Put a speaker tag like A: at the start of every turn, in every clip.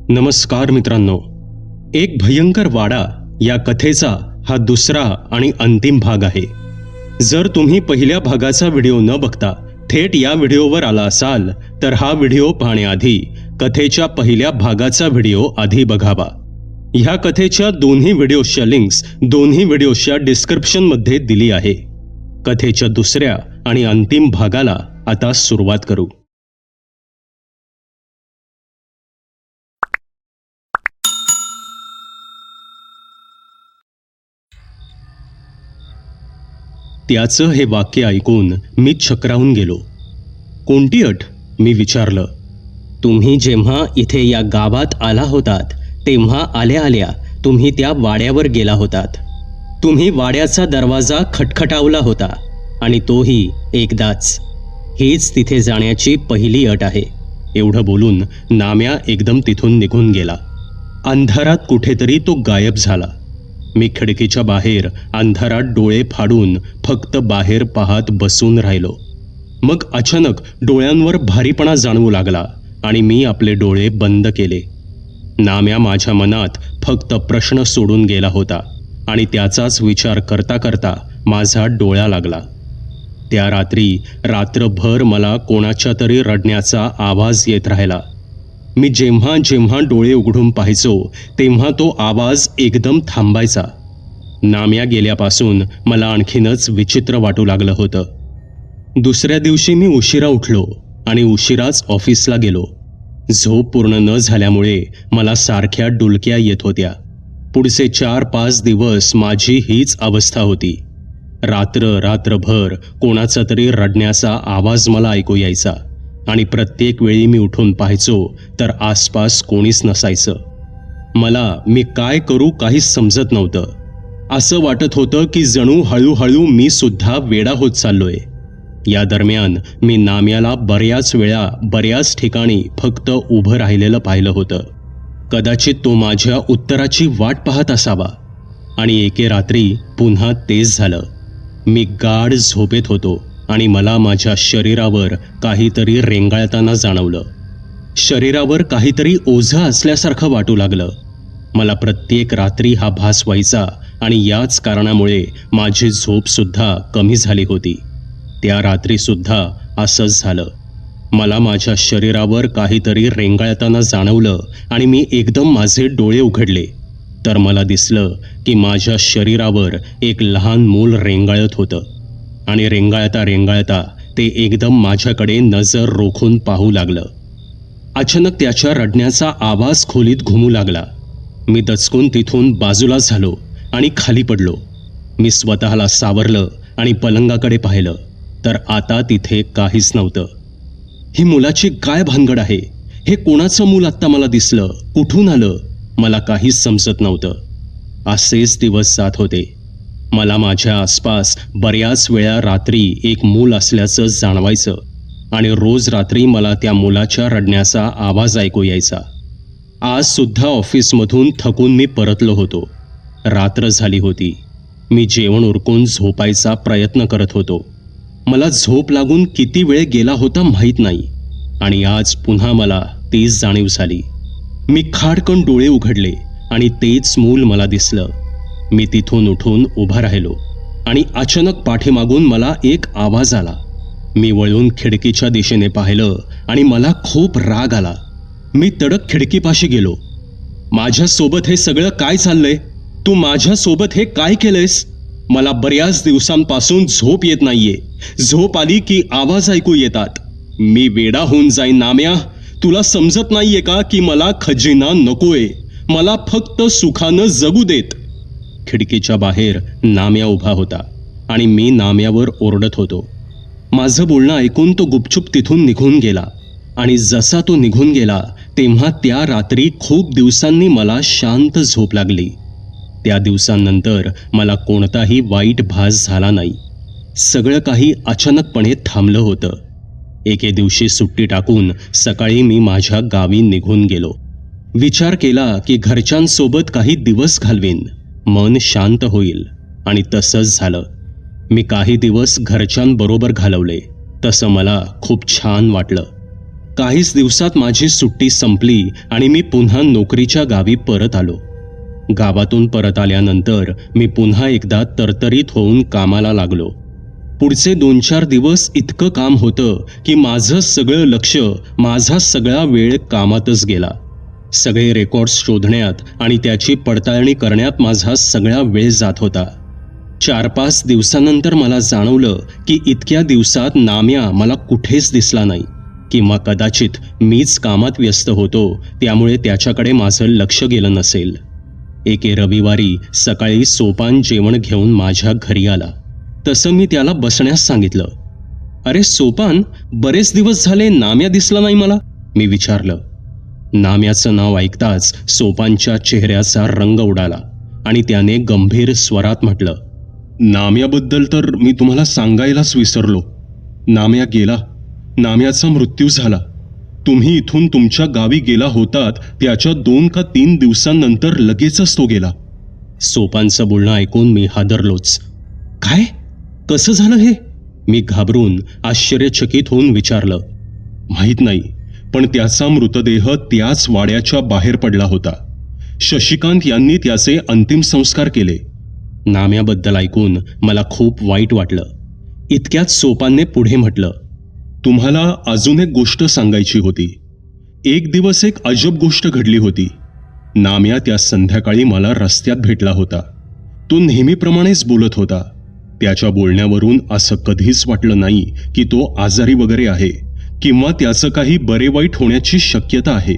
A: नमस्कार मित्रांनो, एक भयंकर वाडा या कथेचा हा दुसरा आणि अंतिम भाग आहे. जर तुम्ही पहिल्या भागाचा व्हिडिओ न बघता थेट या व्हिडिओवर आला असाल तर हा व्हिडिओ पाहण्याआधी कथेच्या पहिल्या भागाचा व्हिडिओ आधी बघावा. ह्या कथेच्या दोन्ही व्हिडिओच्या लिंक्स दोन्ही व्हिडिओच्या डिस्क्रिप्शनमध्ये दिली आहे. कथेच्या दुसऱ्या आणि अंतिम भागाला आता सुरुवात करू. त्याचं हे वाक्य ऐकून मी चक्रावून गेलो. कोणती अट? मी विचारलं. तुम्ही जेव्हा इथे या गावात आला होतात तेव्हा आल्या आल्या तुम्ही त्या वाड्यावर गेला होतात. तुम्ही वाड्याचा दरवाजा खटखटावला होता आणि तोही एकदाच. हीच तिथे जाण्याची पहिली अट आहे. एवढं बोलून नाम्या एकदम तिथून निघून गेला. अंधारात कुठेतरी तो गायब झाला. मी खिडकीच्या बाहेर अंधारात डोळे फाडून फक्त बाहेर पाहत बसून राहिलो. मग अचानक डोळ्यांवर भारीपणा जाणवू लागला आणि मी आपले डोळे बंद केले. नाम्या माझ्या मनात फक्त प्रश्न सोडून गेला होता आणि त्याचाच विचार करता करता माझा डोळा लागला. त्या रात्री रात्रभर मला कोणाच्या तरी रडण्याचा आवाज येत राहिला. मी जेव्हा जेव्हा डोळे उघडून पाहायचो तेव्हा तो आवाज एकदम थांबायचा. नाम्या गेल्यापासून मला आणखीनच विचित्र वाटू लागलं होतं. दुसऱ्या दिवशी मी उशिरा उठलो आणि उशिराच ऑफिसला गेलो. झोप पूर्ण न झाल्यामुळे मला सारख्या डुलक्या येत होत्या. पुढचे 4-5 दिवस माझी हीच अवस्था होती. रात्रभर कोणाचा तरी रडण्याचा आवाज मला ऐकू यायचा आणि प्रत्येक वेळी मी उठून पाहायचो तर आसपास कोणीच नसायचं. मी काय करू काहीच समजत नव्हतं. असं वाटत होतं की जणू हळूहळू मी सुद्धा वेडा होत चाललोय. या दरम्यान मी नाम्याला बऱ्याच वेळा बऱ्याच ठिकाणी फक्त उभं राहिलेलं पाहिलं होतं. कदाचित तो माझ्या उत्तराची वाट पाहत असावा. आणि एके रात्री पुन्हा तेच झालं. मी गाढ झोपेत होतो आणि मला माझ्या शरीरावर काहीतरी रेंगाळताना जाणवलं. शरीरावर काहीतरी ओझं असल्यासारखं वाटू लागलं. मला प्रत्येक रात्री हा भास व्हायचा आणि याच कारणामुळे माझी झोपसुद्धा कमी झाली होती. त्या रात्रीसुद्धा असंच झालं. मला माझ्या शरीरावर काहीतरी रेंगाळताना जाणवलं आणि मी एकदम माझे डोळे उघडले तर मला दिसलं की माझ्या शरीरावर एक लहान मूल रेंगाळत होतं आणि रेंगाळता रेंगाळता ते एकदम माझ्याकडे नजर रोखून पाहू लागलं. अचानक त्याच्या रडण्याचा आवाज खोलीत घुमू लागला. मी दचकून तिथून बाजूला झालो आणि खाली पडलो. मी स्वतःला सावरलं आणि पलंगाकडे पाहिलं तर आता तिथे काहीच नव्हतं. ही मुलाची काय भानगड आहे? हे कोणाचं मूल आत्ता मला दिसलं? कुठून आलं? मला काहीच समजत नव्हतं. असेच दिवस जात होते. मला माझ्या आसपास बऱ्याच वेळा रात्री एक मूल असल्याचं जाणवायचं आणि रोज रात्री मला त्या मुलाच्या रडण्याचा आवाज ऐकू यायचा. आज सुद्धा ऑफिसमधून थकून मी परतलो होतो. रात्र झाली होती. मी जेवण उरकून झोपायचा प्रयत्न करत होतो. मला झोप लागून किती वेळ गेला होता माहीत नाही आणि आज पुन्हा मला तीच जाणीव झाली. मी खाडकन डोळे उघडले आणि तेच मूल मला दिसलं. मी तिथून उठून उभा राहिलो आणि अचानक पाठीमागून मला एक आवाज आला. मी वळून खिडकीच्या दिशेने पाहिलं आणि मला खूप राग आला. मी तडक खिडकीपाशी गेलो. माझ्यासोबत हे सगळं काय चाललंय? तू माझ्यासोबत हे काय केलंयस? मला बऱ्याच दिवसांपासून झोप येत नाहीये. झोप आली की आवाज ऐकू येतात. मी वेडा होऊन जाईन नाम्या. तुला समजत नाहीये का की मला खजिना नकोय? मला फक्त सुखानं जगू देत. खिडकीच्या बाहेर नाम्या उभा होता आणि मी नाम्यावर ओरडत होतो. माझं बोलणं ऐकून तो गुपचूप तिथून निघून गेला आणि जसा तो निघून गेला तेव्हा त्या रात्री खूप दिवसांनी मला शांत झोप लागली. त्या दिवसांनंतर मला कोणताही वाईट भास झाला नाही. सगळं काही अचानकपणे थांबलं होतं. एके दिवशी सुट्टी टाकून सकाळी मी माझ्या गावी निघून गेलो. विचार केला की घरच्यांसोबत काही दिवस घालवीन, मन शांत होईल आणि तसंच झालं. मी काही दिवस घरच्यांबरोबर घालवले. तसं मला खूप छान वाटलं. काहीच दिवसात माझी सुट्टी संपली आणि मी पुन्हा नोकरीच्या गावी परत आलो. गावातून परत आल्यानंतर मी पुन्हा एकदा तरतरीत होऊन कामाला लागलो. पुढचे 2-4 दिवस इतकं काम होतं की माझं सगळं लक्ष, माझा सगळा वेळ कामातच गेला. सगळे रेकॉर्ड्स शोधण्यात आणि त्याची पडताळणी करण्यात माझा सगळा वेळ जात होता. 4-5 दिवसानंतर मला जाणवलं की इतक्या दिवसात नाम्या मला कुठेच दिसला नाही, किंवा कदाचित मीच कामात व्यस्त होतो, त्यामुळे त्याच्याकडे माझं लक्ष गेलं नसेल. एके रविवारी सकाळी सोपान जेवण घेऊन माझ्या घरी आला. तसं मी त्याला बसण्यास सांगितलं. अरे सोपान, बरेच दिवस झाले नाम्या दिसला नाही मला, मी विचारलं. नाम्याचं नाव ऐकताच सोपानच्या चेहऱ्याचा रंग उडाला आणि त्याने गंभीर स्वरात म्हटलं, नाम्याबद्दल तर मी तुम्हाला सांगायलाच विसरलो. नाम्या गेला. नाम्याचा मृत्यू झाला. तुम्ही इथून तुमच्या गावी गेला होतात त्याच्या 2 का 3 दिवसांनंतर लगेचच तो गेला. सोपानचं बोलणं ऐकून मी हादरलोच. काय? कसं झालं हे? मी घाबरून आश्चर्यचकित होऊन विचारलं. माहीत नाही, पण त्याचा मृतदेह त्याच वाड्याच्या बाहेर पडला होता. शशिकांत यांनी त्याचे अंतिम संस्कार केले. नाम्याबद्दल ऐकून मला खूप वाईट वाटलं. इतक्यात सोपानने पुढे म्हटलं, तुम्हाला अजून एक गोष्ट सांगायची होती. एक दिवस एक अजब गोष्ट घडली होती. नाम्या त्या संध्याकाळी मला रस्त्यात भेटला होता. तो नेहमीप्रमाणेच बोलत होता. त्याच्या बोलण्यावरून असं कधीच वाटलं नाही की तो आजारी वगैरे आहे किंवा त्याचं काही बरे वाईट होण्याची शक्यता आहे.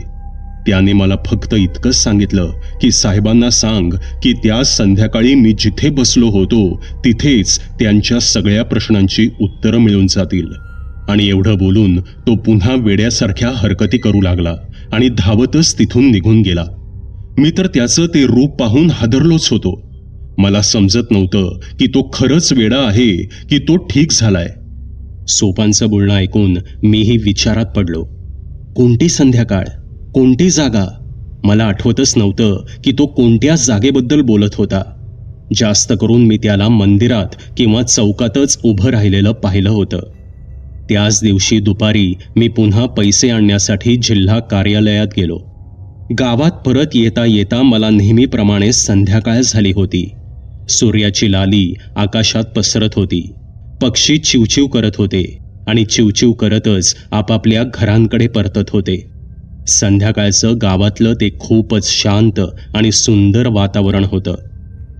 A: त्याने मला फक्त इतकंच सांगितलं की साहेबांना सांग की त्या संध्याकाळी मी जिथे बसलो होतो तिथेच त्यांच्या सगळ्या प्रश्नांची उत्तरं मिळून जातील. आणि एवढं बोलून तो पुन्हा वेड्यासारख्या हरकती करू लागला आणि धावतच तिथून निघून गेला. मी तर त्याचं ते रूप पाहून हादरलोच होतो. मला समजत नव्हतं की तो खरंच वेडा आहे की तो ठीक झालाय. सोपानचं बोलणं ऐकून मीही विचारात पडलो. कोणती संध्याकाळ, कोणती जागा? मला आठवतच नव्हतं की तो कोणत्या जागेबद्दल बोलत होता. जास्त करून मी त्याला मंदिरात किंवा चौकातच उभं राहिलेलं पाहिलं होतं. त्याच दिवशी दुपारी मी पुन्हा पैसे आणण्यासाठी जिल्हा कार्यालयात गेलो. गावात परत येता येता मला नेहमीप्रमाणे संध्याकाळ झाली होती. सूर्याची लाली आकाशात पसरत होती. पक्षी चिवचिव करत होते आणि चिवचिव करतच आपापल्या घरांकडे परतत होते. संध्याकाळचं गावातलं ते खूपच शांत आणि सुंदर वातावरण होतं.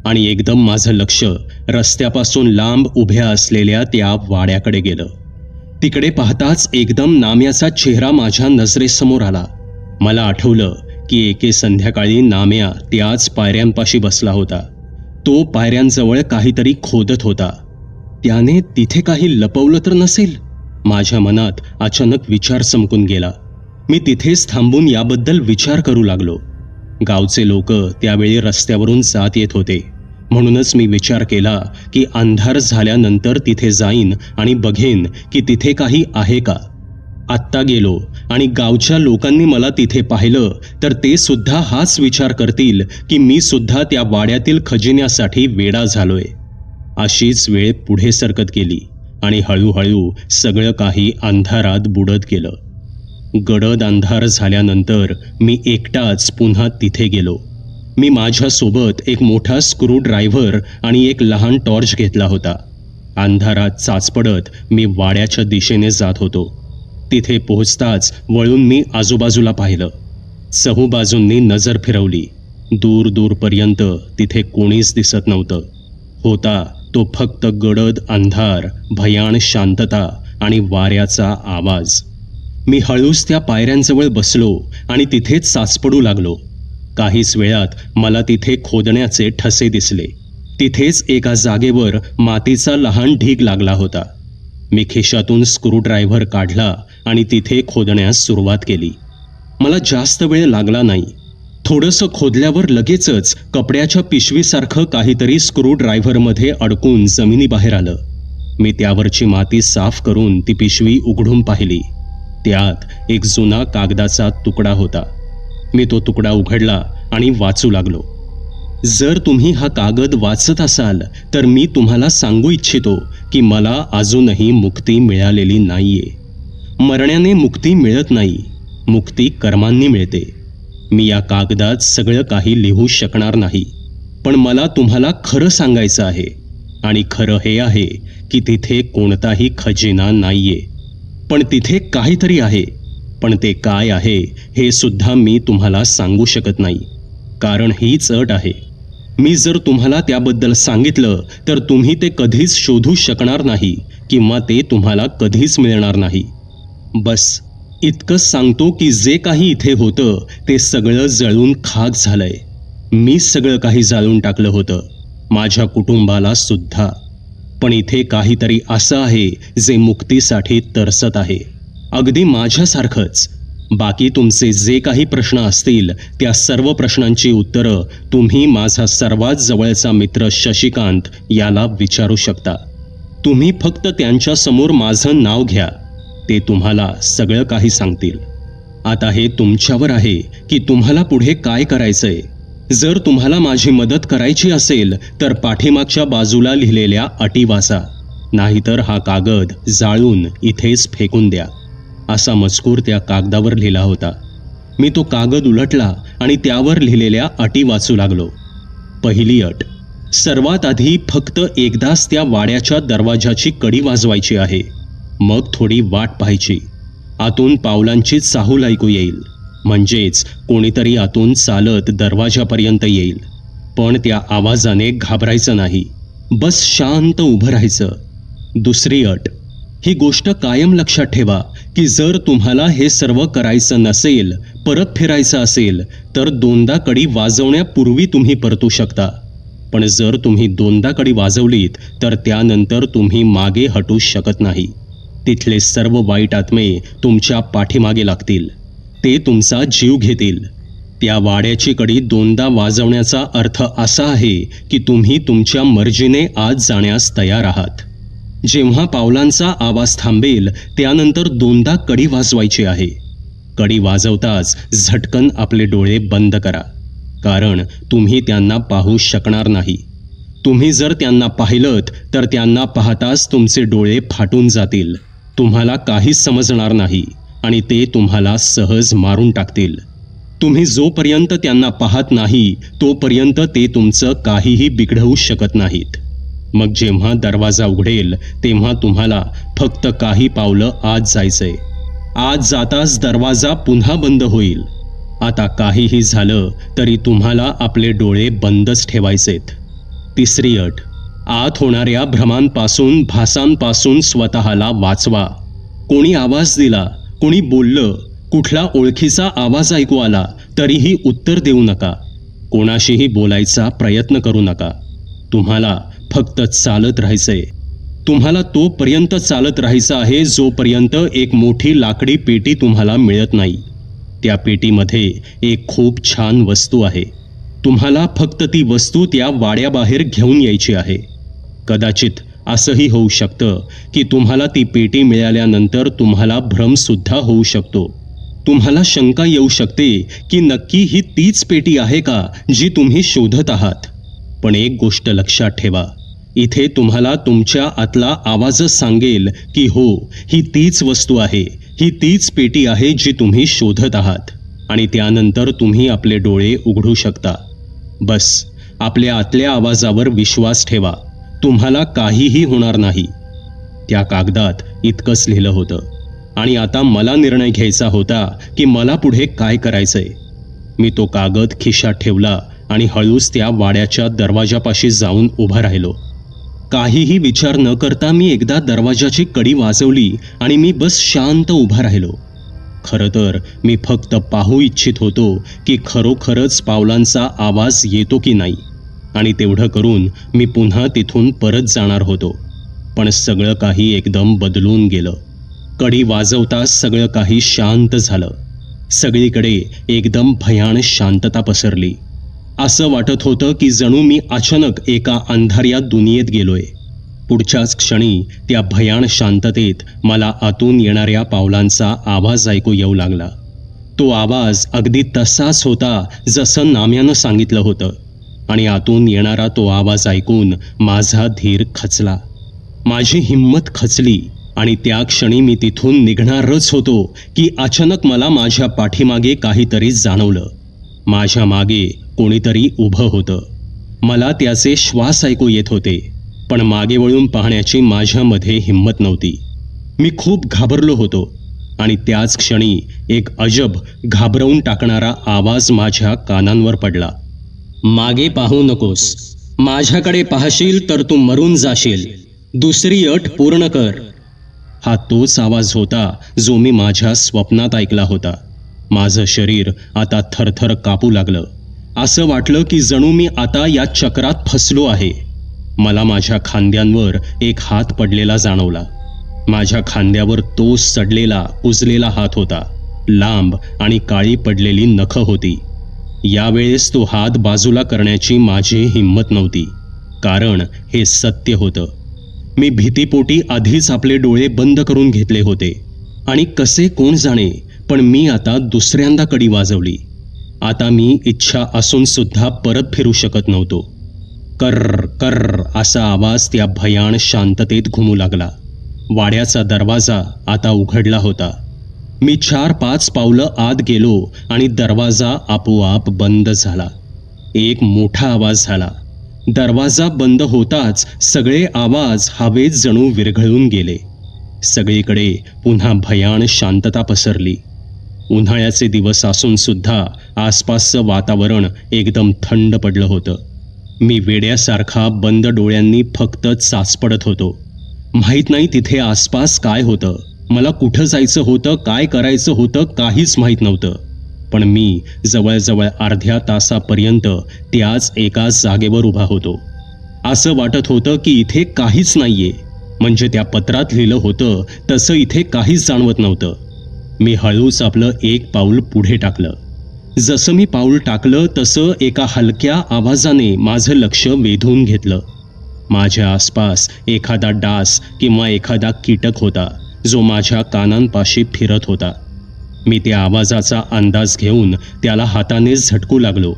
A: आणि एकदम माझं लक्ष रस्त्यापासून लांब उभ्या असलेल्या त्या वाड्याकडे गेलं. तिकडे पाहताच एकदम नाम्याचा चेहरा माझ्या नजरेसमोर आला. मला आठवलं की एके संध्याकाळी नाम्या त्याच पायऱ्यांपाशी बसला होता. तो पायऱ्यांजवळ काहीतरी खोदत होता. त्याने तिथे काही लपवलं तर नसेल? माझ्या मनात अचानक विचार चमकून गेला. मी तिथेच थांबून याबद्दल विचार करू लागलो. गावचे लोक त्यावेळी रस्त्यावरून जात येत होते, म्हणूनच मी विचार केला की अंधार झाल्यानंतर तिथे जाईन आणि बघेन की तिथे काही आहे का. आत्ता गेलो आणि गावच्या लोकांनी मला तिथे पाहिलं तर ते सुद्धा हाच विचार करतील की मी सुद्धा त्या वाड्यातील खजिन्यासाठी वेडा झालोय. अशीच वेळ पुढे सरकत गेली आणि हळूहळू सगळं काही अंधारात बुडत गेलं. गडद अंधार झाल्यानंतर मी एकटाच पुन्हा तिथे गेलो. मी माझ्यासोबत एक मोठा स्क्रू ड्रायव्हर आणि एक लहान टॉर्च घेतला होता. अंधारात चाचपडत मी वाड्याच्या दिशेने जात होतो. तिथे पोहोचताच वळून मी आजूबाजूला पाहिलं. चहूबाजूंनी नजर फिरवली. दूर दूरपर्यंत तिथे कोणीच दिसत नव्हतं. होता तो फक्त गडद अंधार, भयाण शांतता आणि वाऱ्याचा आवाज. मी हळूच त्या पायऱ्यांजवळ बसलो आणि तिथेच साचपडू लागलो. काहीच वेळात मला तिथे खोदण्याचे ठसे दिसले. तिथेच एका जागेवर मातीचा लहान ढीग लागला होता. मी खिशातून स्क्रूड्रायव्हर काढला आणि तिथे खोदण्यास सुरुवात केली. मला जास्त वेळ लागला नाही. थोडंसं खोदल्यावर लगेचच कपड्याच्या पिशवीसारखं काहीतरी स्क्रूड्रायव्हरमध्ये अडकून जमिनीबाहेर आलं. मी त्यावरची माती साफ करून ती पिशवी उघडून पाहिली. त्यात एक जुना कागदाचा तुकडा होता. मी तो तुकडा उघडला आणि वाचू लागलो. जर तुम्ही हा कागद वाचत असाल तर मी तुम्हाला सांगू इच्छितो की मला अजूनही मुक्ती मिळालेली नाहीये. मरण्याने मुक्ती मिळत नाही, मुक्ती कर्मांनी मिळते. मी या कागदात सगळं काही लिहू शकणार नाही, पण मला तुम्हाला खरं सांगायचं आहे. आणि खरं हे आहे की तिथे कोणताही खजिना नाहीये, पण तिथे काहीतरी आहे. पण ते काय आहे हे सुद्धा मी तुम्हाला सांगू शकत नाही, कारण हीच अट आहे. मी जर तुम्हाला त्याबद्दल सांगितलं तर तुम्ही ते कधीच शोधू शकणार नाही किंवा ते तुम्हाला कधीच मिळणार नाही. बस इतकंच सांगतो की जे काही इथे होतं ते सगळं जळून खाक झालंय. मी सगळं काही जाळून टाकलं होतं, माझ्या कुटुंबाला सुद्धा. पण इथे काहीतरी असं आहे जे मुक्तीसाठी तरसत आहे, अगदी माझ्यासारखंच. बाकी तुमचे जे काही प्रश्न असतील त्या सर्व प्रश्नांची उत्तरं तुम्ही माझा सर्वात जवळचा मित्र शशिकांत याला विचारू शकता. तुम्ही फक्त त्यांच्यासमोर माझं नाव घ्या, ते तुम्हाला सगळं काही सांगतील. आता हे तुमच्यावर आहे की तुम्हाला पुढे काय करायचंय. जर तुम्हाला माझी मदत करायची असेल तर पाठीमागच्या बाजूला लिहिलेल्या अटी वाचा, नाहीतर हा कागद जाळून इथेच फेकून द्या. असा मजकूर त्या कागदावर लिहिला होता. मी तो कागद उलटला आणि त्यावर लिहिलेल्या अटी वाचू लागलो. पहिली अट, सर्वात आधी फक्त एकदाच त्या वाड्याच्या दरवाजाची कडी वाजवायची आहे. मग थोडी वाट पाहायची. आतून पावलांची चाहूल ऐकू येईल, म्हणजेच कोणीतरी आतून चालत दरवाजापर्यंत येईल. पण त्या आवाजाने घाबरायचं नाही, बस शांत उभं राहायचं. दुसरी अट, ही गोष्ट कायम लक्षात ठेवा की जर तुम्हाला हे सर्व करायचं नसेल, परत फिरायचं असेल, तर दोनदा कडी वाजवण्यापूर्वी तुम्ही परतू शकता. पण जर तुम्ही दोनदा कडी वाजवलीत तर त्यानंतर तुम्ही मागे हटू शकत नाही. तिथले सर्व वाईट आत्मे तुमच्या पाठीमागे लागतील, ते तुमचा जीव घेतील. त्या वाड्याची कडी दोनदा वाजवण्याचा अर्थ असा आहे की तुम्ही तुमच्या मर्जीने आत जाण्यास तयार आहात. जेव्हा पावलांचा आवाज थांबेल त्यानंतर दोनदा कडी वाजवायची आहे. कडी वाजवताच झटकन आपले डोळे बंद करा, कारण तुम्ही त्यांना पाहू शकणार नाही. तुम्ही जर त्यांना पाहिलंत तर त्यांना पाहताच तुमचे डोळे फाटून जातील, तुम्हाला काहीच समजणार नाही आणि ते तुम्हाला सहज मारून टाकतील. तुम्ही जोपर्यंत त्यांना पाहत नाही तोपर्यंत ते तुमचं काहीही बिघडवू शकत नाहीत. मग जेव्हा दरवाजा उघडेल तेव्हा तुम्हाला फक्त काही पावलं आत जायचंय. आत जाताच दरवाजा पुन्हा बंद होईल. आता काहीही झालं तरी तुम्हाला आपले डोळे बंदच ठेवायचेत. तिसरी अट, आत होणाऱ्या भ्रमांपासून, भासांपासून स्वतःला वाचवा. कोणी आवाज दिला, कोणी बोललं, कुठला ओळखीचा आवाज ऐकू आला तरीही उत्तर देऊ नका. कोणाशीही बोलायचा प्रयत्न करू नका. तुम्हाला फक्त चालत राहायचंय. तुम्हाला तोपर्यंत चालत राहायचं आहे जोपर्यंत एक मोठी लाकडी पेटी तुम्हाला मिळत नाही. त्या पेटीमध्ये एक खूप छान वस्तू आहे. तुम्हाला फक्त ती वस्तू त्या वाड्याबाहेर घेऊन यायची आहे. कदाचित असंही होऊ शकतं की तुम्हाला ती पेटी मिळाल्यानंतर तुम्हाला भ्रमसुद्धा होऊ शकतो. तुम्हाला शंका येऊ शकते की नक्की ही तीच पेटी आहे का जी तुम्ही शोधत आहात. पण एक गोष्ट लक्षात ठेवा, इथे तुम्हाला तुमच्या आतला आवाजच सांगेल की हो, ही तीच वस्तू आहे, ही तीच पेटी आहे जी तुम्ही शोधत आहात. आणि त्यानंतर तुम्ही आपले डोळे उघडू शकता. बस आपल्या आतल्या आवाजावर विश्वास ठेवा, तुम्हाला काहीही होणार नाही. त्या कागदात इतकंच लिहिलं होतं. आणि आता मला निर्णय घ्यायचा होता की मला पुढे काय करायचंय. मी तो कागद खिशात ठेवला आणि हळूच त्या वाड्याच्या दरवाजापाशी जाऊन उभा राहिलो. काहीही विचार न करता मी एकदा दरवाजाची कडी वाजवली आणि मी बस शांत उभा राहिलो. खरं तर मी फक्त पाहू इच्छित होतो की खरोखरच पावलांचा आवाज येतो की नाही, आणि तेवढं करून मी पुन्हा तिथून परत जाणार होतो. पण सगळं काही एकदम बदलून गेलं. कडी वाजवताच सगळं काही शांत झालं. सगळीकडे एकदम भयान शांतता पसरली. असं वाटत होतं की जणू मी अचानक एका अंधाऱ्या दुनियेत गेलोय. पुढच्याच क्षणी त्या भयान शांततेत मला आतून येणाऱ्या पावलांचा आवाज ऐकू येऊ लागला. तो आवाज अगदी तसाच होता जसं नाम्यानं सांगितलं होतं. आणि आतून येणारा तो आवाज ऐकून माझा धीर खचला, माझी हिंमत खचली. आणि त्या क्षणी मी तिथून निघणारच होतो की अचानक मला माझ्या पाठीमागे काहीतरी जाणवलं. माझ्या मागे कोणीतरी उभं होतं. मला त्याचे श्वास ऐकू येत होते, पण मागे वळून पाहण्याची माझ्यामध्ये हिंमत नव्हती. मी खूप घाबरलो होतो आणि त्याच क्षणी एक अजब घाबरवून टाकणारा आवाज माझ्या कानांवर पडला. मागे पाहू नकोस. माझ्याकडे पाहशील तर तू मरून जाशील. दुसरी अट पूर्ण कर. हा तोच आवाज होता जो मी माझ्या स्वप्नात ऐकला होता. माझं शरीर आता थरथर कापू लागलं. असं वाटलं की जणू मी आता या चक्रात फसलो आहे. मला माझ्या खांद्यांवर एक हात पडलेला जाणवला. माझ्या खांद्यावर तो सडलेला कुजलेला हात होता. लांब आणि काळी पडलेली नखं होती. यावेळेस तो हात बाजूला करण्याची माझी हिंमत नव्हती, कारण हे सत्य होतं. मी भीतीपोटी आधीच आपले डोळे बंद करून घेतले होते आणि कसे कोण जाणे, पण मी आता दुसऱ्यांदा कडी वाजवली. आता मी इच्छा असून सुद्धा परत फिरू शकत नव्हतो. कर्र कर्र असा आवाज त्या भयाण शांततेत घुमू लागला. वाड्याचा दरवाजा आता उघडला होता. मी 4-5 पावलं आत गेलो आणि दरवाजा आपोआप बंद झाला. एक मोठा आवाज झाला. दरवाजा बंद होताच सगळे आवाज हवेत जणू विरघळून गेले. सगळीकडे पुन्हा भयाण शांतता पसरली. उन्हाळ्याचे दिवस असून सुद्धा आसपासचं वातावरण एकदम थंड पडलं होतं. मी वेड्यासारखा बंद डोळ्यांनी फक्त चाचपडत होतो. माहीत नाही तिथे आसपास काय होतं. मला कुठं जायचं होतं, काय करायचं होतं, काहीच माहीत नव्हतं. पण मी जवळजवळ अर्ध्या तासापर्यंत त्याच एका जागेवर उभा होतो. असं वाटत होतं की इथे काहीच नाहीये. म्हणजे त्या पत्रात लिहिलं होतं तसं इथे काहीच जाणवत नव्हतं. मी हळूच आपलं एक पाऊल पुढे टाकलं. जसं मी पाऊल टाकलं तसं एका हलक्या आवाजाने माझं लक्ष वेधून घेतलं. माझ्या आसपास एखादा डास किंवा एखादा कीटक होता जो माझ्या कानांपाशी फिरत होता. मी त्या आवाजाचा अंदाज घेऊन त्याला हाताने झटकू लागलो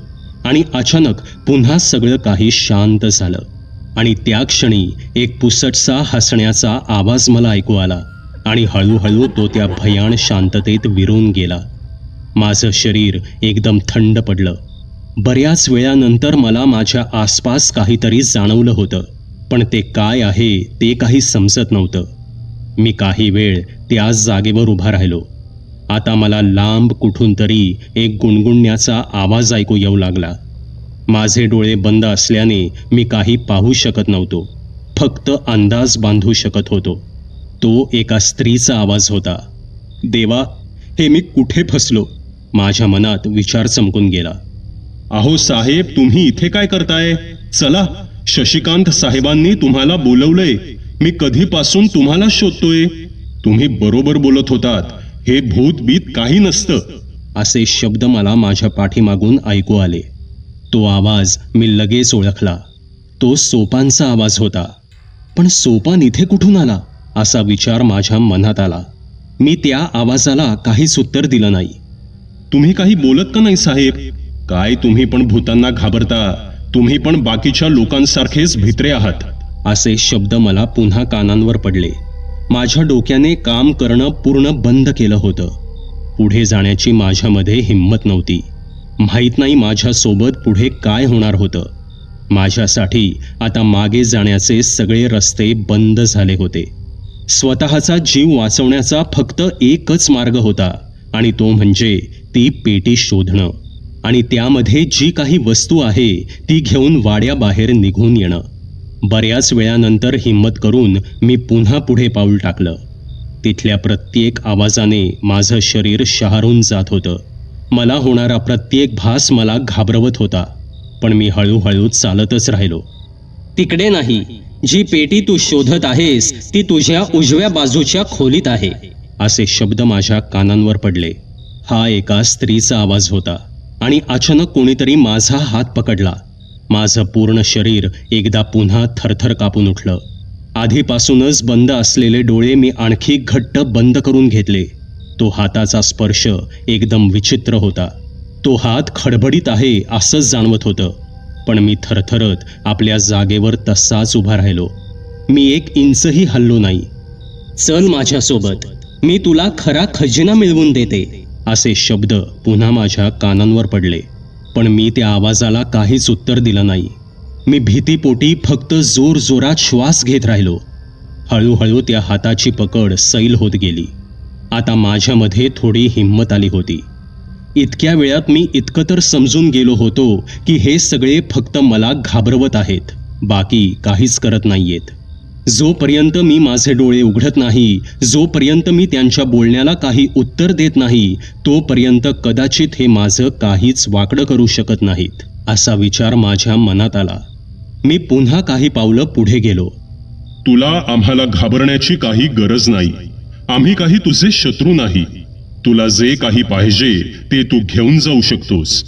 A: आणि अचानक पुन्हा सगळं काही शांत झालं. आणि त्या क्षणी एक पुसटसा हसण्याचा आवाज मला ऐकू आला आणि हळूहळू तो त्या भयाण शांततेत विरून गेला. माझं शरीर एकदम थंड पडलं. बऱ्याच वेळानंतर मला माझ्या आसपास काहीतरी जाणवलं होतं, पण ते काय आहे ते काही समजत नव्हतं. मी काही वेळ त्याच जागेवर उभा राहिलो. आता मला लांब कुठून तरी एक गुणगुणण्याचा आवाज ऐकू येऊ लागला. माझे डोळे बंद असल्याने मी काही पाहू शकत नव्हतो, फक्त अंदाज बांधू शकत होतो. तो एका स्त्रीचा आवाज होता. देवा, हे मी कुठे फसलो? माझ्या मनात विचार चमकून गेला.
B: अहो साहेब, तुम्ही इथे काय करताय? चला, शशिकांत साहेबांनी तुम्हाला बोलवलंय. मी कधीपासून तुम्हाला शोधतोय. तुम्ही बरोबर बोलत होतात. हे भूत बीत काही नसतं.
A: असे शब्द मला माझ्या पाठीमागून ऐकू आले. तो आवाज मी लगेच ओळखला. तो सोपानचा आवाज होता. पण सोपान इथे कुठून आला असा विचार माझ्या मनात आला. मी त्या आवाजाला काहीच उत्तर दिलं नाही.
B: तुम्ही काही बोलत का नाही साहेब? काय तुम्ही पण भूतांना घाबरता? तुम्ही पण बाकीच्या लोकांसारखेच भित्रे आहात.
A: असे शब्द मला पुन्हा कानांवर पडले. माझ्या डोक्याने काम करणं पूर्ण बंद केलं होतं. पुढे जाण्याची माझ्यामध्ये हिंमत नव्हती. माहीत नाही माझ्यासोबत पुढे काय होणार होतं. माझ्यासाठी आता मागे जाण्याचे सगळे रस्ते बंद झाले होते. स्वतःचा जीव वाचवण्याचा फक्त एकच मार्ग होता आणि तो म्हणजे ती पेटी शोधणं आणि त्यामध्ये जी काही वस्तू आहे ती घेऊन वाड्याबाहेर निघून येणं. बऱ्याच वेळानंतर हिंमत करून मी पुन्हा पुढे पाऊल टाकलं. तिथल्या प्रत्येक आवाजाने माझं शरीर शहारून जात होतं. मला होणारा प्रत्येक भास मला घाबरवत होता. पण मी हळूहळू चालतच राहिलो. तिकडे नाही, जी पेटी तू शोधत आहेस ती तुझ्या उजव्या बाजूच्या खोलीत आहे, असे शब्द माझ्या कानांवर पडले. हा एका स्त्रीचा आवाज होता आणि अचानक कोणीतरी माझा हात पकडला. माझं पूर्ण शरीर एकदा पुन्हा थरथर कापून उठलं. आधीपासूनच बंद असलेले डोळे मी आणखी घट्ट बंद करून घेतले. तो हाताचा स्पर्श एकदम विचित्र होता. तो हात खडबडीत आहे असंच जाणवत होतं. पण मी थरथरत आपल्या जागेवर तसाच उभा राहिलो. मी 1 इंचही हललो नाही. चल माझ्यासोबत, मी तुला खरा खजिना मिळवून देते. असे शब्द पुन्हा माझ्या कानांवर पडले, पण मी त्या आवाजाला काहीच उत्तर दिलं नाही. मी भीतीपोटी फक्त जोरजोरात श्वास घेत राहिलो. हळूहळू त्या हाताची पकड सैल होत गेली. आता माझ्यामध्ये थोडी हिंमत आली होती. इतक्या वेळात मी इतकं तर समजून गेलो होतो की हे सगळे फक्त मला घाबरवत आहेत, बाकी काहीच करत नाहीयेत. जोपर्यंत मी माझे डोळे उघडत नाही, जोपर्यंत मी त्यांच्या बोलण्याला काही उत्तर देत नाही, तोपर्यंत कदाचित हे माझं काहीच वाकडं करू शकत नाहीत, असा विचार माझ्या मनात आला. मी पुन्हा काही पावलं पुढे गेलो.
B: तुला आम्हाला घाबरण्याची काही गरज नाही. आम्ही काही तुझे शत्रू नाही. तुला जे काही पाहिजे ते तू घेऊन जाऊ शकतोस.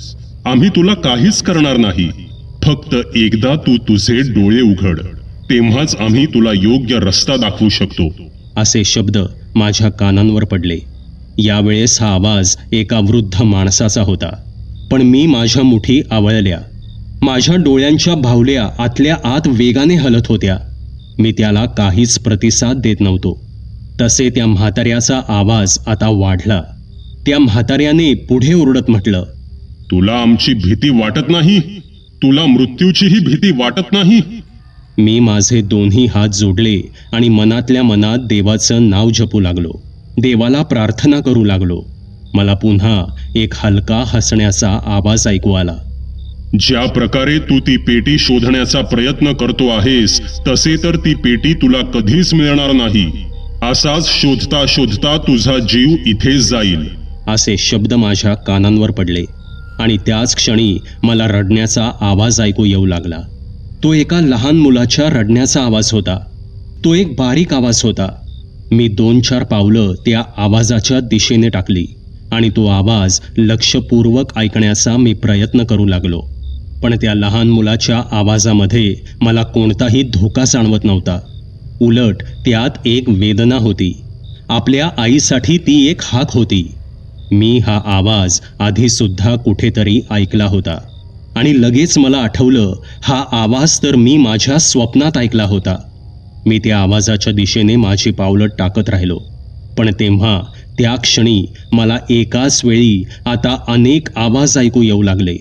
B: आम्ही तुला काहीच करणार नाही. फक्त एकदा तू तुझे डोळे उघड, तेव्हाच आम्ही तुला योग्य रस्ता दाखवू शकतो.
A: असे शब्द माझ्या कानांवर पडले. यावेळेस हा आवाज एका वृद्ध माणसाचा होता, पण मी माझ्या मुठी आवळल्या. माझ्या डोळ्यांच्या भावल्या आतल्या आत वेगाने हलत होत्या. मी त्याला काहीच प्रतिसाद देत नव्हतो. तसे त्या म्हाताऱ्याचा आवाज आता वाढला. त्या म्हाताऱ्याने पुढे ओरडत म्हटलं,
B: तुला आमची भीती वाटत नाही? तुला मृत्यूचीही भीती वाटत नाही?
A: मी माझे दोन्ही हात जोडले आणि मनातल्या मनात देवाचं नाव जपू लागलो. देवाला प्रार्थना करू लागलो. मला पुन्हा एक हलका हसण्याचा आवाज ऐकू आला.
B: ज्या प्रकारे तू ती पेटी शोधण्याचा प्रयत्न करतो आहेस, तसे तर ती पेटी तुला कधीच मिळणार नाही. असाच शोधता शोधता तुझा जीव इथेच जाईल.
A: असे शब्द माझ्या कानांवर पडले आणि त्याच क्षणी मला रडण्याचा आवाज ऐकू येऊ लागला. तो एका लहान मुलाच्या रडण्याचा आवाज होता. तो एक बारीक आवाज होता. मी 2-4 पावलं त्या आवाजाच्या दिशेने टाकली आणि तो आवाज लक्षपूर्वक ऐकण्याचा मी प्रयत्न करू लागलो. पण त्या लहान मुलाच्या आवाजामध्ये मला कोणताही धोका जाणवत नव्हता. उलट त्यात एक वेदना होती. आपल्या आईसाठी ती एक हाक होती. मी हा आवाज आधीसुद्धा कुठेतरी ऐकला होता आणि लगेच मला आठवलं, हा आवाज तर मी माझ्या स्वप्नात ऐकला होता. मी त्या आवाजाच्या दिशेने माझी पावलं टाकत राहिलो, पण तेव्हा त्या क्षणी मला एकाच वेळी आता अनेक आवाज ऐकू येऊ लागले.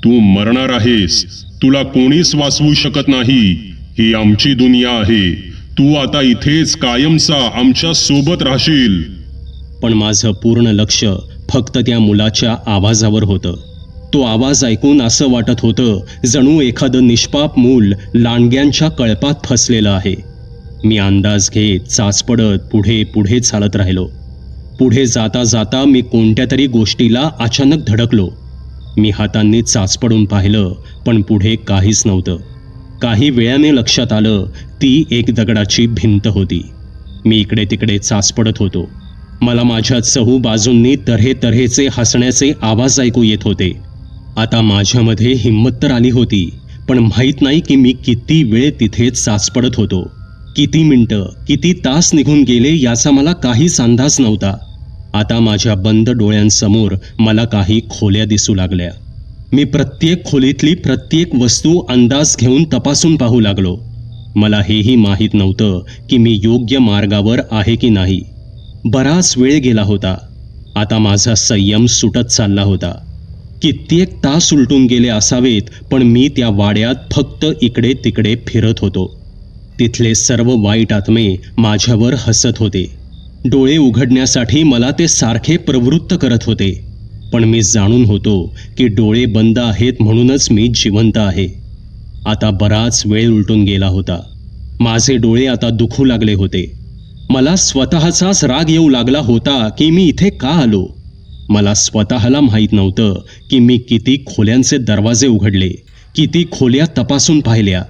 B: तू मरणार आहेस. तुला कोणीच वाचवू शकत नाही. ही आमची दुनिया आहे. तू आता इथेच कायमचा आमच्या सोबत राहशील.
A: पण माझं पूर्ण लक्ष फक्त त्या मुलाच्या आवाजावर होतं. तो आवाज ऐकून असं वाटत होतं जणू एखादं निष्पाप मूल लांडग्यांच्या कळपात फसलेलं आहे. मी अंदाज घेत चाचपडत पुढे पुढे चालत राहिलो. पुढे जाता जाता मी कोणत्या तरी गोष्टीला अचानक धडकलो. मी हातांनी चाचपडून पाहिलं, पण पुढे काहीच नव्हतं. काही वेळाने लक्षात आलं, ती एक दगडाची भिंत होती. मी इकडे तिकडे चाचपडत होतो. मला माझ्या चहू बाजूंनी तऱ्हेतऱ्हेचे हसण्याचे आवाज ऐकू येत होते. आता माझ्यामध्ये हिंमत तर आली होती, पण माहीत नाही की मी किती वेळ तिथे चाचपडत होतो. किती मिनिटं, किती तास निघून गेले याचा मला काहीच अंदाज नव्हता. आता माझ्या बंद डोळ्यांसमोर मला काही खोल्या दिसू लागल्या. मी प्रत्येक खोलीतली प्रत्येक वस्तू अंदाज घेऊन तपासून पाहू लागलो. मला हेही माहीत नव्हतं की मी योग्य मार्गावर आहे की नाही. बराच वेळ गेला होता. आता माझा संयम सुटत चालला होता. कित्येक तास उलटून गेले असावेत, पण मी त्या वाड्यात फक्त इकडे तिकडे फिरत होतो. तिथले सर्व वाईट आत्मे माझ्यावर हसत होते. डोळे उघडण्यासाठी मला ते सारखे प्रवृत्त करत होते, पण मी जाणून होतो की डोळे बंद आहेत म्हणूनच मी जिवंत आहे. आता बराच वेळ उलटून गेला होता. माझे डोळे आता दुखू लागले होते. मला स्वतःचाच राग येऊ लागला होता की मी इथे का आलो. मला स्वतःला माहीत नव्हतं की मी किती खोल्यांचे दरवाजे उघडले, किती खोल्या तपासून पाहिल्या,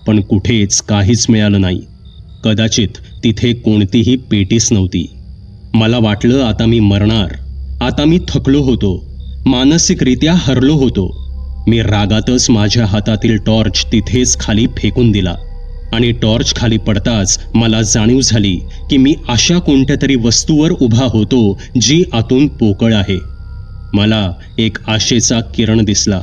A: पण कुठेच काहीच मिळालं नाही. कदाचित तिथे कोणतीही पेटीच नव्हती. मला वाटलं आता मी मरणार. आता मी थकलो होतो, मानसिकरित्या हरलो होतो. मी रागातच माझ्या हातातील टॉर्च तिथेच खाली फेकून दिला आणि टॉर्च खाली पडताच मला जाणीव झाली की मी अशा कोणत्या तरी वस्तूवर उभा होतो जी आतून पोकळ आहे. मला एक आशेचा किरण दिसला.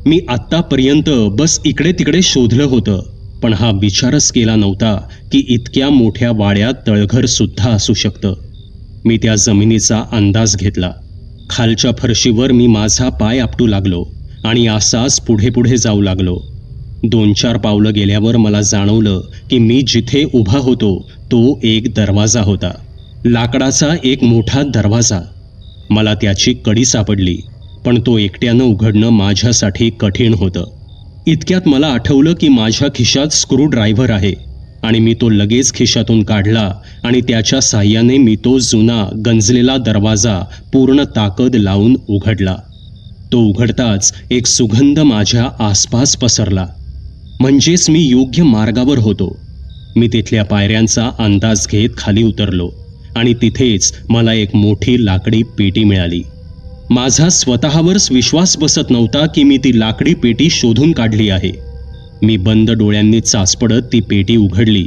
A: मी आत्तापर्यंत बस इकडे तिकडे शोधलं होतं, पण हा विचारच केला नव्हता की इतक्या मोठ्या वाड्यात तळघर सुद्धा असू शकतं. मी त्या जमिनीचा अंदाज घेतला. खालच्या फरशीवर मी माझा पाय आपटू लागलो आणि असाच पुढे पुढे जाऊ लागलो. 2-4 पावलं गेल्यावर मला जाणवलं की मी जिथे उभा होतो तो एक दरवाजा होता. लाकडाचा एक मोठा दरवाजा. मला त्याची कडी सापडली, पण तो एकट्यानं उघडणं माझ्यासाठी कठीण होतं. इतक्यात मला आठवलं की माझ्या खिशात स्क्रूड्रायव्हर आहे आणि मी तो लगेच खिशातून काढला आणि त्याच्या साह्याने मी तो जुना गंजलेला दरवाजा पूर्ण ताकद लावून उघडला. तो उघडताच एक सुगंध माझ्या आसपास पसरला. म्हणजेच मी योग्य मार्गावर होतो. मी तिथल्या पायऱ्यांचा अंदाज घेत खाली उतरलो आणि तिथेच मला एक मोठी लाकडी पेटी मिळाली. माझा स्वतःवरच विश्वास बसत नव्हता की मी ती लाकडी पेटी शोधून काढली आहे. मी बंद डोळ्यांनी चाचपडत ती पेटी उघडली.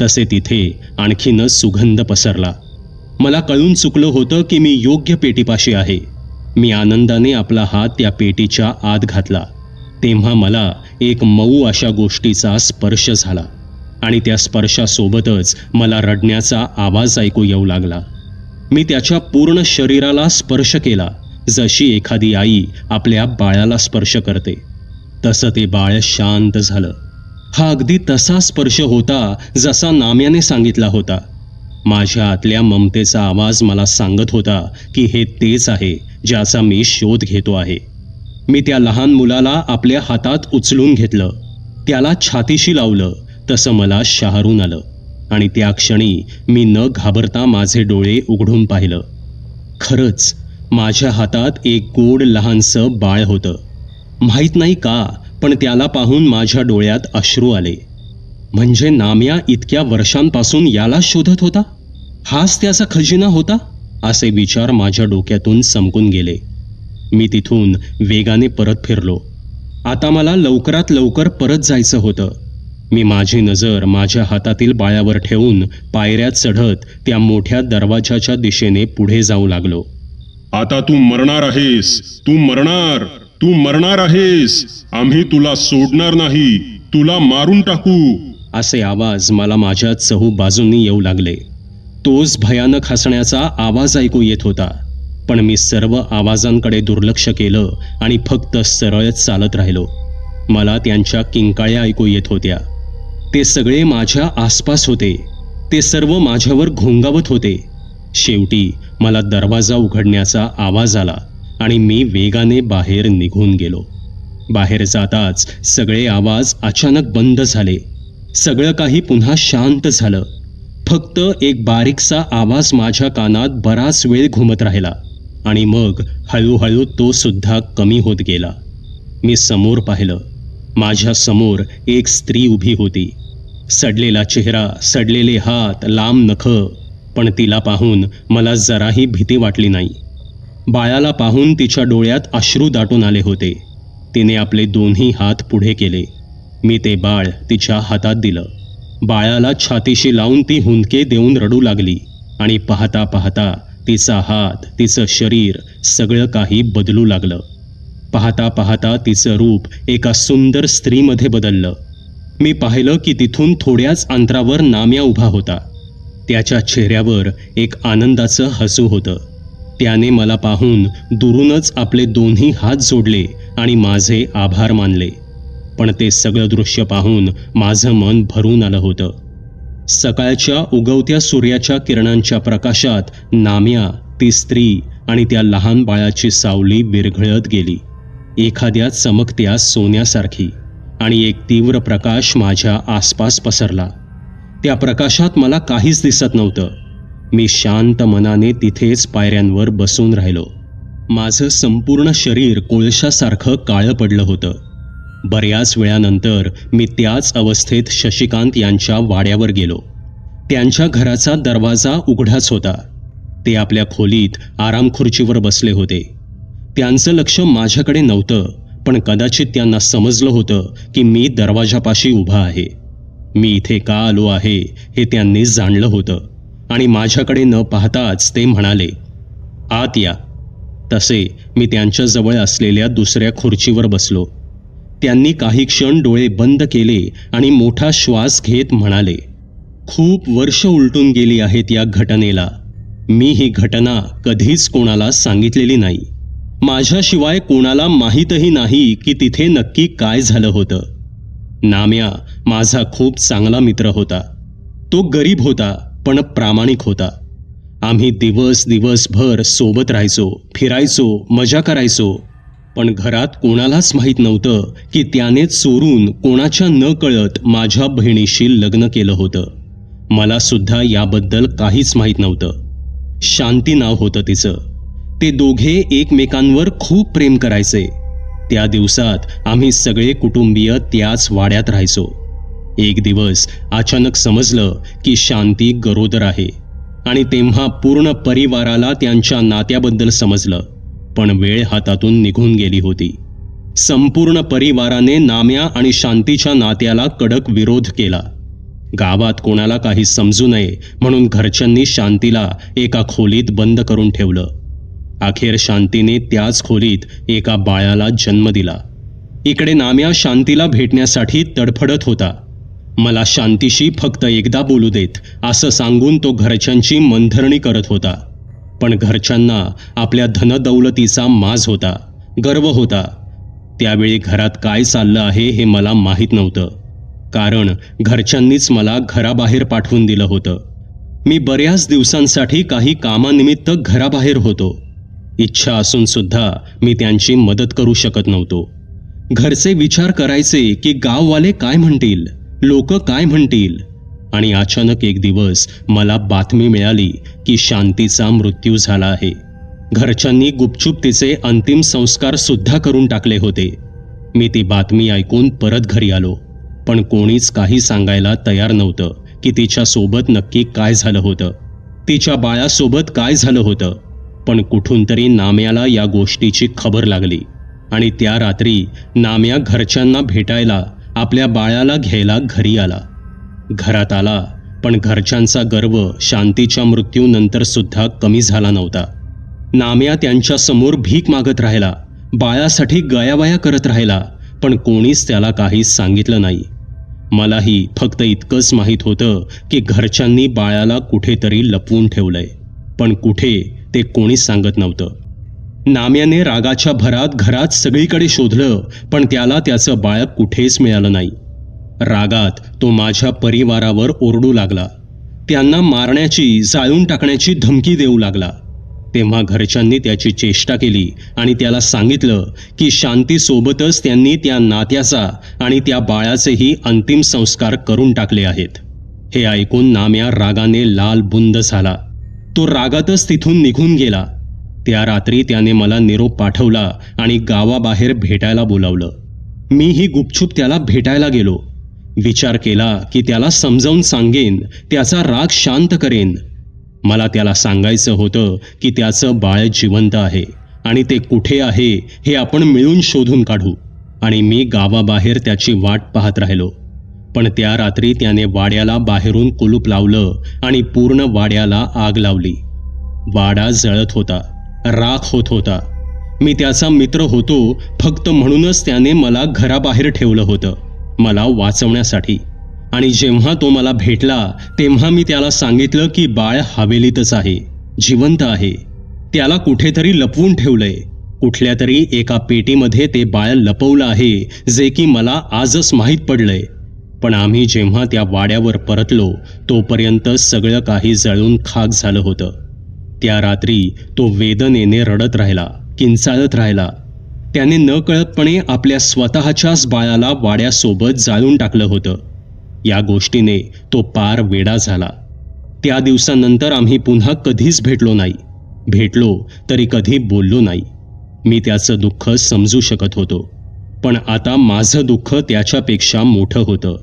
A: तसे तिथे आणखीनच सुगंध पसरला. मला कळून चुकलं होतं की मी योग्य पेटीपाशी आहे. मी आनंदाने आपला हात त्या पेटीच्या आत घातला. तेव्हा मला एक मऊ अशा गोष्टीचा स्पर्श झाला आणि त्या स्पर्शासोबतच मला रडण्याचा आवाज ऐकू येऊ लागला. मी त्याच्या पूर्ण शरीराला स्पर्श केला, जशी एखादी आई आपल्या बाळाला स्पर्श करते. तसं ते बाळ शांत झालं. हा अगदी तसा स्पर्श होता जसा नाम्याने सांगितला होता. माझ्या आतल्या ममतेचा आवाज मला सांगत होता की हे तेच आहे ज्याचा मी शोध घेतो आहे. मी त्या लहान मुलाला आपल्या हातात उचलून घेतलं. त्याला छातीशी लावलं. तसं मला शहारून आलं आणि त्या क्षणी मी न घाबरता माझे डोळे उघडून पाहिलं. खरंच माझ्या हातात एक गोड लहानसं बाळ होतं. माहीत नाही का, पण त्याला पाहून माझ्या डोळ्यात अश्रू आले. म्हणजे नाम्या इतक्या वर्षांपासून याला शोधत होता? हाच त्याचा खजिना होता? असे विचार माझ्या डोक्यातून चमकून गेले. मी तिथून वेगाने परत फिरलो. आता मला लवकरात लवकर परत जायचं होतं. मी माझी नजर माझ्या हातातील बाळावर ठेवून पायऱ्या चढत त्या मोठ्या दरवाजाच्या दिशेने पुढे जाऊ लागलो.
B: आता तू मरणार आहेस, तू मरणार, तू मरणार आहेस. आम्ही तुला सोडणार नाही, तुला मारून टाकू.
A: असे आवाज मला माझ्या चहू बाजूंनी येऊ लागले. तोच भयानक हसण्याचा आवाज ऐकू येत होता. पण मी सर्व आवाजांकडे दुर्लक्ष केलं आणि फक्त सरळ चालत राहिलो. मला त्यांच्या किंकाळ्या ऐकू येत होत्या. ते सगळे माझ्या आसपास होते. ते सर्व माझ्यावर घोंगावत होते. शेवटी मला दरवाजा उघडण्याचा आवाज आला आणि मी वेगाने बाहेर निघून गेलो. बाहेर जाताच सगळे आवाज अचानक बंद झाले. सगळं काही पुन्हा शांत झालं. फक्त एक बारीकसा आवाज माझ्या कानात बराच वेळ घुमत राहिला आणि मग हळूहळू तो सुद्धा कमी होत गेला. मी समोर पाहिलं. माझ्या समोर एक स्त्री उभी होती. सडलेला चेहरा, सडलेले हात, लांब नखं. पण तिला पाहून मला जराही भीती वाटली नाही. बाळाला पाहून तिच्या डोळ्यात अश्रू दाटून आले होते. तिने आपले दोन्ही हात पुढे केले. मी ते बाळ तिच्या हातात दिलं. बाळाला छातीशी लावून ती हुंदके देऊन रडू लागली आणि पाहता पाहता तिचा हात, तिचं शरीर सगळं काही बदलू लागलं. पाहता पाहता तिचं रूप एका सुंदर स्त्रीमध्ये बदललं. मी पाहिलं की तिथून थोड्याच अंतरावर नाम्या उभा होता. त्याच्या चेहऱ्यावर एक आनंदाचं हसू होतं. त्याने मला पाहून दुरूनच आपले दोन्ही हात जोडले आणि माझे आभार मानले. पण ते सगळं दृश्य पाहून माझं मन भरून आलं होतं. सकाळच्या उगवत्या सूर्याच्या किरणांच्या प्रकाशात नाम्या, ती स्त्री आणि त्या लहान बाळाची सावली विरघळत गेली, एखाद्या चमकत्या सोन्यासारखी. आणि एक तीव्र प्रकाश माझ्या आसपास पसरला. त्या प्रकाशात मला काहीच दिसत नव्हतं. मी शांत मनाने तिथेच पायऱ्यांवर बसून राहिलो. माझं संपूर्ण शरीर कोळशासारखं काळं पडलं होतं. बऱ्याच वेळानंतर मी त्याच अवस्थेत शशिकांत यांच्या वाड्यावर गेलो. त्यांच्या घराचा दरवाजा उघडाच होता. ते आपल्या खोलीत आरामखुर्चीवर बसले होते. त्यांचं लक्ष माझ्याकडे नव्हतं, पण कदाचित त्यांना समजलं होतं की मी दरवाजापाशी उभा आहे. मी इथे का आलो आहे हे त्यांनी जाणलं होतं आणि माझ्याकडे न पाहताच ते म्हणाले, "आत या." तसे मी त्यांच्याजवळ असलेल्या दुसऱ्या खुर्चीवर बसलो. त्यांनी काही क्षण डोळे बंद केले आणि मोठा श्वास घेत म्हणाले, खूप वर्ष उलटून गेली आहेत या घटनेला. मी ही घटना कधीच कोणाला सांगितलेली नाही. माझ्याशिवाय कोणाला माहीतही नाही की तिथे नक्की काय झालं होतं. नाम्या माझा खूप चांगला मित्र होता. तो गरीब होता पण प्रामाणिक होता. आम्ही दिवसभर सोबत राहायचो, फिरायचो, मजा करायचो. पण घरात कोणालाच माहीत नव्हतं की त्याने चोरून कोणाच्या न कळत माझ्या बहिणीशी लग्न केलं होतं. मला सुद्धा याबद्दल काहीच माहीत नव्हतं. शांती नाव होतं तिचं. ते दोघे एकमेकांवर खूप प्रेम करायचे. त्या दिवसात आम्ही सगळे कुटुंबीय त्याच वाड्यात राहायचो. एक दिवस अचानक समजलं की शांती गरोदर आहे आणि तेव्हा पूर्ण परिवाराला त्यांच्या नात्याबद्दल समजलं. पण वेळ हातातून निघून गेली होती. संपूर्ण परिवाराने नाम्या आणि शांतीच्या नात्याला कडक विरोध केला. गावात कोणाला काही समजू नये म्हणून घरच्यांनी शांतीला एका खोलीत बंद करून ठेवलं. अखेर शांतीने त्याच खोलीत एका बाळाला जन्म दिला. इकडे नाम्या शांतीला भेटण्यासाठी तडफडत होता. मला शांतीशी फक्त एकदा बोलू देत असं सांगून तो घरच्यांची मनधरणी करत होता. पण घरच्यांना आपल्या धनदौलतीचा माज होता, गर्व होता. त्यावेळी घरात काय चाललं आहे हे मला माहीत नव्हतं, कारण घरच्यांनीच मला घराबाहेर पाठवून दिलं होतं. मी बऱ्याच दिवसांसाठी काही कामानिमित्त घराबाहेर होतो. इच्छा असून सुद्धा मी त्यांची मदत करू शकत नव्हतो. घरचे विचार करायचे की गाववाले काय म्हणतील, लोक काय म्हणतील. आणि अचानक एक दिवस मला बातमी मिळाली की शांतीचा मृत्यू झाला आहे. घरच्यांनी गुपचूप तिचे अंतिम संस्कार सुद्धा करून टाकले होते. मी ती बातमी ऐकून परत घरी आलो. पण कोणीच काही सांगायला तयार नव्हतं की तिच्या सोबत नक्की काय झालं होतं, तिच्या बाळासोबत काय झालं होतं. पण कुठून तरी नाम्याला या गोष्टीची खबर लागली आणि त्या रात्री नाम्या घरच्यांना भेटायला आपल्या बाळाला घ्यायला घरी आला. घरात आला, पण घरच्यांचा गर्व शांतीच्या मृत्यूनंतर सुद्धा कमी झाला नव्हता. नाम्या त्यांच्या समोर भीक मागत राहिला, बाळासाठी गयावया करत राहिला, पण कोणीच त्याला काहीच सांगितलं नाही. मलाही फक्त इतकंच माहीत होतं की घरच्यांनी बाळाला कुठेतरी लपवून ठेवलंय, पण कुठे ते कोणीच सांगत नव्हतं. नाम्याने रागाच्या भरात घरात सगळीकडे शोधलं, पण त्याला त्याचं बाळ कुठेच मिळालं नाही. रागात तो माझ्या परिवारावर ओरडू लागला. त्यांना मारण्याची, जाळून टाकण्याची धमकी देऊ लागला. तेव्हा घरच्यांनी त्याची चेष्टा केली आणि त्याला सांगितलं की शांतीसोबतच त्यांनी त्या नात्याचा आणि त्या बाळाचेही अंतिम संस्कार करून टाकले आहेत. हे ऐकून नाम्या रागाने लाल बुंद झाला. तो रागातच तिथून निघून गेला. त्या रात्री त्याने मला निरोप पाठवला आणि गावाबाहेर भेटायला बोलावलं. मीही गुपचूप त्याला भेटायला गेलो. विचार केला की त्याला समजावून सांगेन, त्याचा राग शांत करेन. मला त्याला सांगायचं होतं की त्याचं बाळ जिवंत आहे आणि ते कुठे आहे हे आपण मिळून शोधून काढू. आणि मी गावाबाहेर त्याची वाट पाहत राहिलो. पण त्या रात्री त्याने वाड्याला बाहेरून कुलूप लावलं आणि पूर्ण वाड्याला आग लावली. वाडा जळत होता, राख होत होता. मी त्याचा मित्र होतो फक्त म्हणूनच त्याने मला घराबाहेर ठेवलं होतं, मला वाचवण्यासाठी. आणि जेव्हा तो मला भेटला तेव्हा मी त्याला सांगितलं की बाळ हवेलीतच आहे, जिवंत आहे. त्याला कुठेतरी लपवून ठेवलंय. कुठल्या तरी एका पेटीमध्ये ते बाळ लपवलं आहे, जे की मला आजच माहीत पडलंय. पण आम्ही जेव्हा त्या वाड्यावर परतलो तोपर्यंत सगळं काही जळून खाक झालं होतं. त्या रात्री तो वेदनेने रडत राहिला, किंचाळत राहिला. त्याने नकळतपणे आपल्या स्वतःच्याच बाळाला वाड्यासोबत जाळून टाकलं होतं. या गोष्टीने तो पार वेडा झाला. त्या दिवसानंतर आम्ही पुन्हा कधीच भेटलो नाही. भेटलो तरी कधी बोललो नाही. मी त्याचं दुःख समजू शकत होतो, पण आता माझं दुःख त्याच्यापेक्षा मोठं होतं.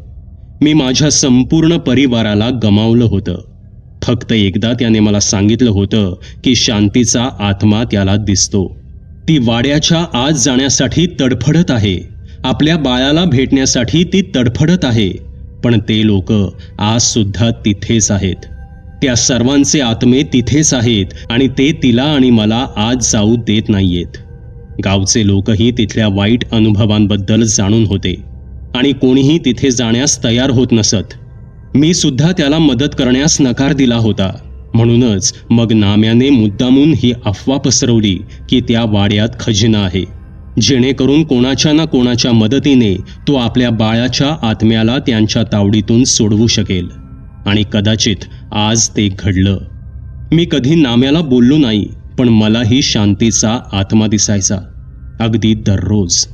A: मी माझ्या संपूर्ण परिवाराला गमावलं होतं. फक्त एकदा त्याने मला सांगितलं होतं की शांतीचा आत्मा त्याला दिसतो. ती वाड्याच्या आत जाण्यासाठी तडफडत आहे. आपल्या बाळाला भेटण्यासाठी ती तडफडत आहे. पण ते लोक आज सुद्धा तिथेच आहेत. त्या सर्वांचे आत्मे तिथेच आहेत आणि ते तिला आणि मला आज जाऊ देत नाहीयेत. गावचे लोकही तिथल्या वाईट अनुभवांबद्दल जाणून होते आणि कोणीही तिथे जाण्यास तयार होत नसत. मी सुद्धा त्याला मदत करण्यास नकार दिला होता. म्हणूनच मग नाम्याने मुद्दामून ही अफवा पसरवली की त्या वाड्यात खजिना आहे, जेणेकरून कोणाच्या ना कोणाच्या मदतीने तो आपल्या बाळाच्या आत्म्याला त्यांच्या तावडीतून सोडवू शकेल. आणि कदाचित आज ते घडलं. मी कधी नाम्याला बोललो नाही, पण मलाही शांतीचा आत्मा दिसायचा, अगदी दररोज.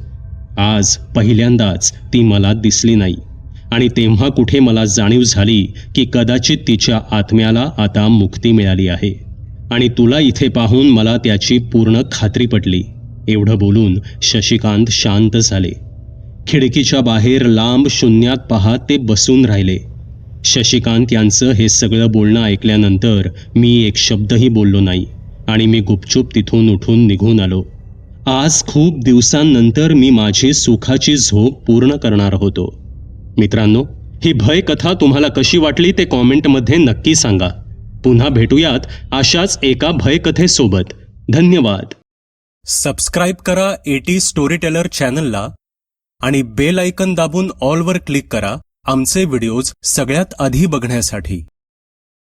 A: आज पहिल्यांदाच ती मला दिसली नाही आणि तेव्हा कुठे मला जाणीव झाली की कदाचित तिच्या आत्म्याला आता मुक्ती मिळाली आहे. आणि तुला इथे पाहून मला त्याची पूर्ण खात्री पटली. एवढं बोलून शशिकांत शांत झाले. खिडकीच्या बाहेर लांब शून्यात पाहत ते बसून राहिले. शशिकांत यांचं हे सगळं बोलणं ऐकल्यानंतर मी एक शब्दही बोललो नाही आणि मी गुपचूप तिथून उठून निघून आलो. आज खूप दिवसांनंतर मी माझी सुखाची झोप पूर्ण करणार होतो. मित्रांनो, ही भय कथा तुम्हाला कशी वाटली ते कॉमेंटमध्ये नक्की सांगा. पुन्हा भेटूयात अशाच एका भयकथेसोबत. धन्यवाद. सबस्क्राईब करा एटी स्टोरी टेलर चॅनलला आणि बेल आयकन दाबून ऑलवर क्लिक करा आमचे व्हिडिओज सगळ्यात आधी बघण्यासाठी.